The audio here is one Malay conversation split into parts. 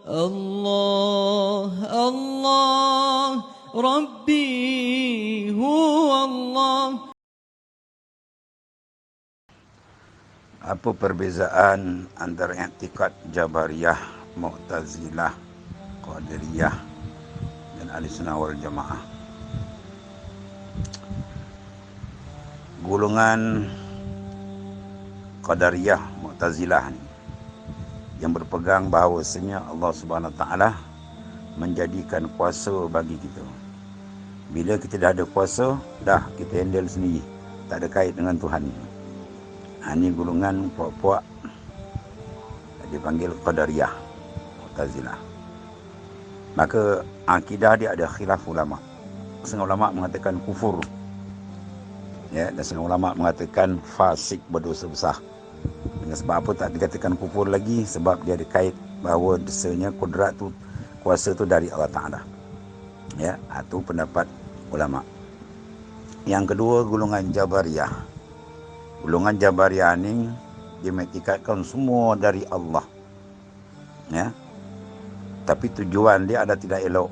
الله الله ربي هو الله. Apa perbezaan antara i'tikad Jabariyah, Mu'tazilah, Qadariyah dan Ahlussunnah wal Jamaah? Golongan Qadariyah, Mu'tazilah ni yang berpegang bahawasanya Allah Subhanahu Wa Taala menjadikan kuasa bagi kita. Bila kita dah ada kuasa, dah kita handle sendiri, tak ada kait dengan Tuhan. Ini golongan puak-puak dipanggil Qadariyah, Mu'tazilah. Maka akidah dia ada khilaf ulama. Setengah ulama mengatakan kufur, ya, dan setengah ulama mengatakan fasik, berdosa besar. Dengan sebab apa tak dikatakan kufur lagi? Sebab dia ada kait bahawa desanya kudrat tu, kuasa tu dari Allah Ta'ala. Ya, itu pendapat ulama. Yang kedua, golongan Jabariyah. Golongan Jabariyah ni dia mengiktikadkan semua dari Allah. Ya. Tapi tujuan dia ada tidak elok.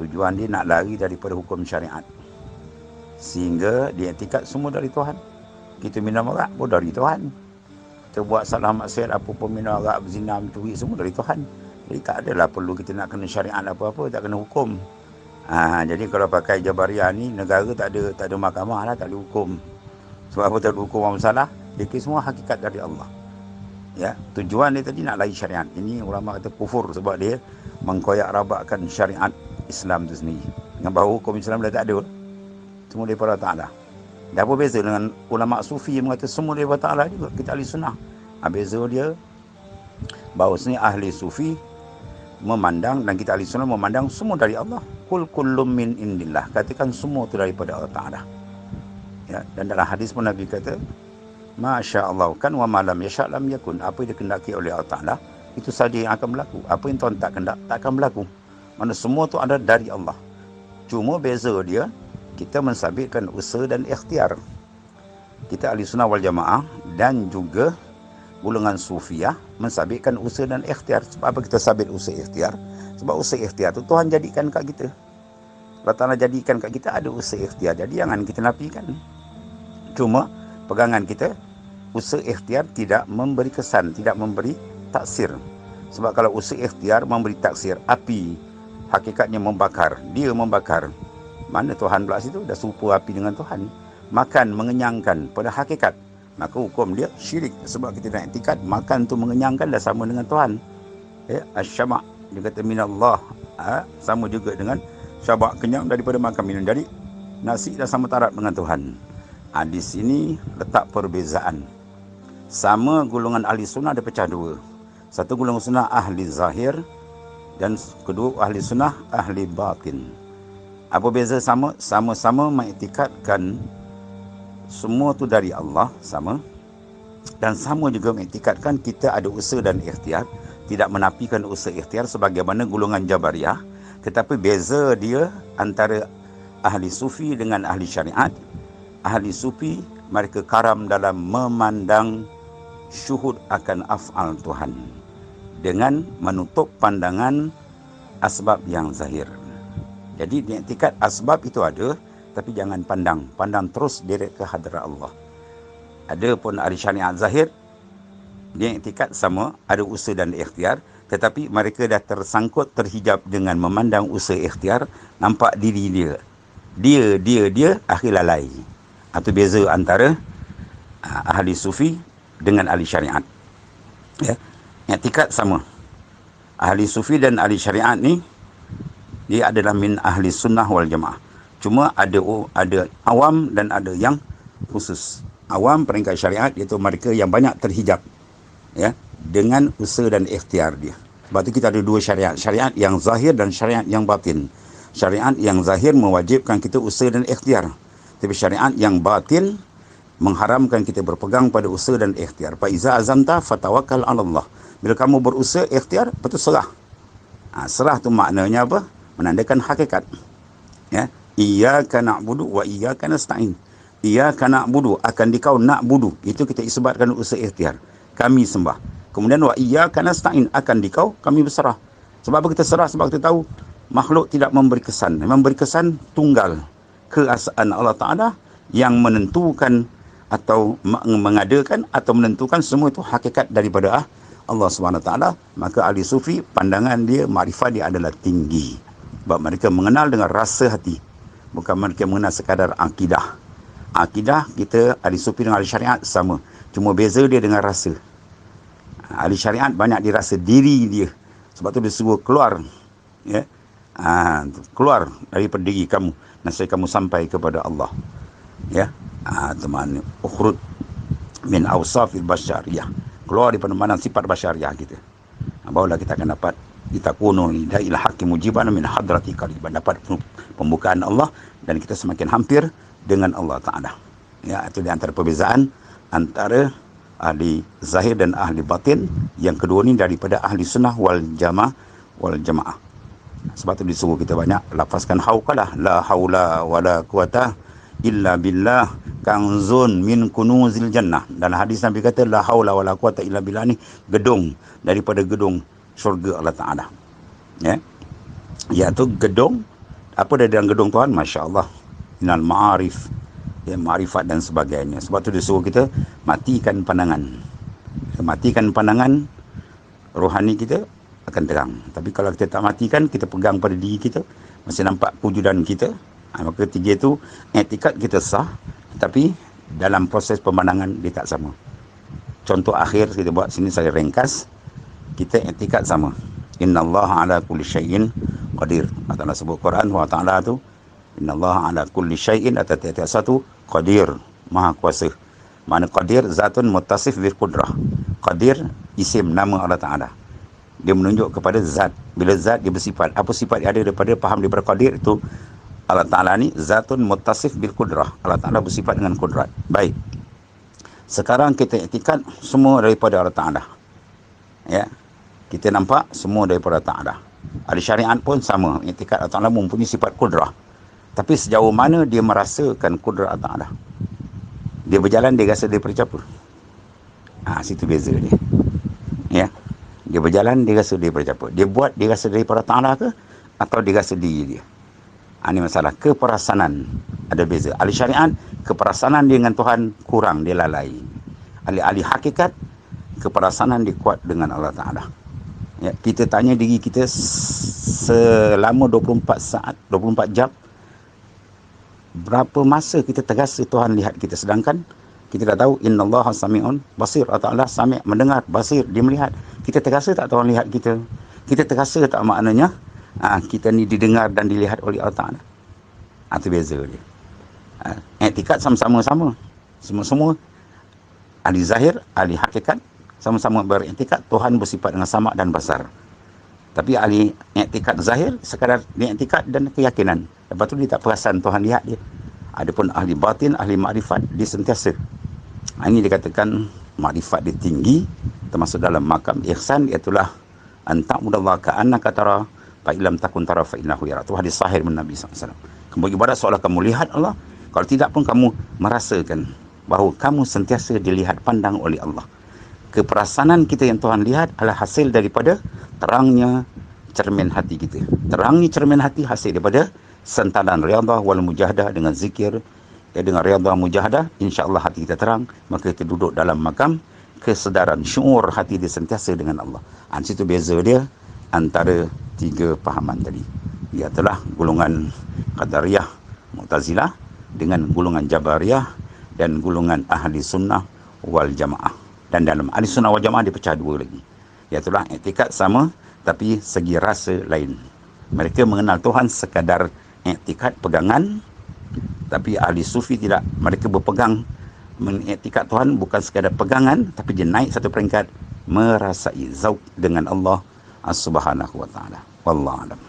Tujuan dia nak lari daripada hukum syariat. Sehingga dia iktikad semua dari Tuhan. Kita minum arak pun dari Tuhan. Kita buat salah maksiat apa pun, minum arak, berzina, mencuri, semua dari Tuhan. Jadi tak adalah perlu kita nak kena syariat apa-apa, tak kena hukum. Jadi kalau pakai Jabariyah ni, negara tak ada mahkamah lah, tak ada hukum. Sebab apa tak ada hukum orang salah? Dia semua hakikat dari Allah. Ya, tujuan dia tadi nak lari syariat. Ini ulama kata kufur sebab dia mengkoyak rabakkan syariat Islam tu sendiri. Dengan bahawa hukum Islam dah tak ada. Semua daripada Allah Ta'ala. Dah apa beza dengan ulama sufi yang mengata semua daripada Ta'ala juga? Kita ahli sunnah. Beza dia bahawasanya ahli sufi memandang dan kita ahli sunnah memandang semua dari Allah. Kul kullum min indillah. Katakan semua itu daripada Allah Ta'ala. Ya, dan dalam hadis pun Nabi kata, Masya Allah kan wa malam yasha' lam yakun. Apa yang dikendaki oleh Allah Ta'ala, itu saja yang akan berlaku. Apa yang Tuhan tak kendak, tak akan berlaku. Mana semua itu ada dari Allah. Cuma beza dia, kita mensabitkan usaha dan ikhtiar. Kita ahli sunnah wal jamaah dan juga golongan sufiyah mensabitkan usaha dan ikhtiar. Sebab apa kita sabit usaha ikhtiar? Sebab usaha ikhtiar tu Tuhan jadikan kat kita. Allah Ta'ala jadikan kat kita ada usaha ikhtiar. Jadi jangan kita nafikan. Cuma pegangan kita, usaha ikhtiar tidak memberi kesan, tidak memberi taksir. Sebab kalau usaha ikhtiar memberi taksir, api hakikatnya membakar, dia membakar. Mana Tuhan pula situ? Dah serupa api dengan Tuhan. Makan mengenyangkan pada hakikat, maka hukum dia syirik. Sebab kita nak i'tikad makan tu mengenyangkan dah sama dengan Tuhan. Ya, asyama' dia kata minallah, sama juga dengan syabak, kenyang daripada makan minum. Jadi nasi dah sama taraf dengan Tuhan. Di sini letak perbezaan. Sama golongan ahli sunnah ada pecah dua. Satu golongan sunnah ahli zahir dan kedua ahli sunnah ahli batin. Apa beza sama? Sama-sama mengiktikadkan semua tu dari Allah, sama. Dan sama juga mengiktikadkan kita ada usaha dan ikhtiar. Tidak menafikan usaha ikhtiar sebagaimana golongan Jabariyah. Tetapi beza dia antara ahli sufi dengan ahli syariat. Ahli sufi mereka karam dalam memandang syuhud akan af'al Tuhan dengan menutup pandangan asbab yang zahir. Jadi i'tikad asbab itu ada, tapi jangan pandang terus direct ke hadrat Allah. Ada pun ahli syariat zahir, dia i'tikad sama, ada usaha dan ikhtiar, tetapi mereka dah tersangkut, terhijab dengan memandang usaha ikhtiar, nampak diri dia akhir lalai. Itu beza antara ahli sufi dengan ahli syariat. Ya, i'tikad sama. Ahli sufi dan ahli syariat ni dia adalah min ahli sunnah wal jamaah. Cuma ada awam dan ada yang khusus. Awam peringkat syariat iaitu mereka yang banyak terhijab, ya, dengan usaha dan ikhtiar dia. Sebab tu kita ada dua syariat. Syariat yang zahir dan syariat yang batin. Syariat yang zahir mewajibkan kita usaha dan ikhtiar. Tapi syariat yang batin mengharamkan kita berpegang pada usaha dan ikhtiar. Fa iza azamta fatawakkal 'ala Allah. Bila kamu berusaha ikhtiar, betul serah. Serah tu maknanya apa? Menandakan hakikat. Ya, iyyaka na'budu wa iyyaka nasta'in. Iyyaka na'budu, akan dikau na'budu. Itu kita isbatkan usaha ikhtiar. Kami sembah. Kemudian wa iyyaka nasta'in, akan dikau kami berserah. Sebab apa kita serah? Sebab kita tahu makhluk tidak memberi kesan. Memberi kesan tunggal keesaan Allah Ta'ala yang menentukan atau mengadakan atau menentukan semua itu hakikat daripada Allah Subhanahu Taala. Maka ahli sufi pandangan dia, makrifat dia adalah tinggi. Sebab mereka mengenal dengan rasa hati. Bukan mereka mengenal sekadar akidah. Akidah kita ahli sufi dengan ahli syariat sama. Cuma beza dia dengan rasa. Ahli syariat banyak dirasa diri dia. Sebab tu dia suruh keluar. Ya. Keluar daripada diri kamu. Nasib kamu sampai kepada Allah. Ya. Teman ukhrud min awsafil basyariyah. Keluar daripada mana sifat basyariah kita. Barulah kita akan dapat ditakunu lidail haqqi mujiban min hadrati qariban, dapat pembukaan Allah dan kita semakin hampir dengan Allah Taala. Ya, itu di antara perbezaan antara ahli zahir dan ahli batin. Yang kedua ni daripada ahli sunnah wal jamaah. Sebab tu disuruh kita banyak lafazkan hauqalah, la haula wala quwata illa billah kanzun min kunuzil jannah. Dan hadis Nabi kata la haula wala quwata illa billah ni gedung daripada gedung syurga Allah Ta'ala. Ya. Iaitu gedung, apa ada dalam gedung Tuhan? Masya Allah. Minal ma'arif, ya, ma'rifat dan sebagainya. Sebab tu disuruh kita matikan pandangan. Kita matikan pandangan, rohani kita akan terang. Tapi kalau kita tak matikan, kita pegang pada diri kita, masih nampak wujudan kita, maka ketiga itu i'tikad kita sah, tapi dalam proses pemandangan dia tak sama. Contoh akhir kita buat sini, saya ringkas. Kita i'tikad sama. Innallaha ala kulli syai'in qadir. Allah Ta'ala sebut Quran, Allah Ta'ala tu innallaha ala kulli syai'in, atau tiap-tiap satu qadir, maha kuasa. Makna qadir zatun muttasif bil qudrah. Qadir isim nama Allah Ta'ala. Dia menunjuk kepada zat. Bila zat dia bersifat, apa sifat yang ada daripada faham daripada qadir itu Allah Ta'ala ni zatun muttasif bil qudrah. Allah Ta'ala bersifat dengan kudrat. Baik. Sekarang kita i'tikad semua daripada Allah Ta'ala. Ya. Kita nampak semua daripada Allah Ta'ala. Ahli syariat pun sama. I'tikad Allah Ta'ala mempunyai sifat kudrah. Tapi sejauh mana dia merasakan kudrat Allah Ta'ala? Dia berjalan, dia rasa daripada siapa? Situ beza dia. Ya. Dia berjalan, dia rasa daripada siapa? Dia buat, dia rasa daripada Allah Ta'ala ke? Atau dia rasa diri dia? Ini masalah. Keperasanan ada beza. Ahli syariat, keperasanan dia dengan Tuhan kurang, dia lalai. Ahli hakikat, keperasanan dia kuat dengan Allah Ta'ala. Ya, kita tanya diri kita selama 24 saat, 24 jam, berapa masa kita terasa Tuhan lihat kita? Sedangkan kita dah tahu innallaha sami'un basir. Allah Ta'ala sami', mendengar, basir, dia melihat. Kita terasa tak Tuhan lihat kita? Kita terasa tak maknanya kita ni didengar dan dilihat oleh Allah Ta'ala? Itu beza dia. I'tikad sama-sama. Semua ahli zahir, ahli hakikat sama-sama beriktikad Tuhan bersifat dengan sama dan basar. Tapi ahli i'tikad zahir sekadar i'tikad dan keyakinan. Lepas tu dia tak perasan Tuhan lihat dia. Adapun ahli batin, ahli makrifat, dia sentiasa. Ini dikatakan makrifat dia tinggi, termasuk dalam makam ihsan, iaitulah anta'budallaha ka'annaka tara fa illam takun tara fa innahu yara. Itu hadis sahih dari Nabi SAW. Kamu beribadat seolah kamu lihat Allah, kalau tidak pun kamu merasakan bahawa kamu sentiasa dilihat pandang oleh Allah. Keperasanan kita yang Tuhan lihat adalah hasil daripada terangnya cermin hati kita. Terangnya cermin hati hasil daripada sentanan riyadhah wal mujahadah, dengan zikir, dengan riyadhah mujahadah, insya-Allah hati kita terang, maka kita duduk dalam makam kesedaran, syuur hati dia sentiasa dengan Allah. Situ beza dia antara tiga fahaman tadi. Ialah golongan Qadariyah, Mu'tazilah dengan golongan Jabariyah dan golongan Ahli Sunnah wal Jamaah. Dan dalam Ahli Sunnah wal Jamaah dipecah dua lagi. Iaitulah i'tikad sama tapi segi rasa lain. Mereka mengenal Tuhan sekadar i'tikad pegangan, tapi ahli sufi tidak. Mereka berpegang mengiktikad Tuhan bukan sekadar pegangan, tapi dia naik satu peringkat merasai zauq dengan Allah Subhanahu wa taala. Wallahu a'lam.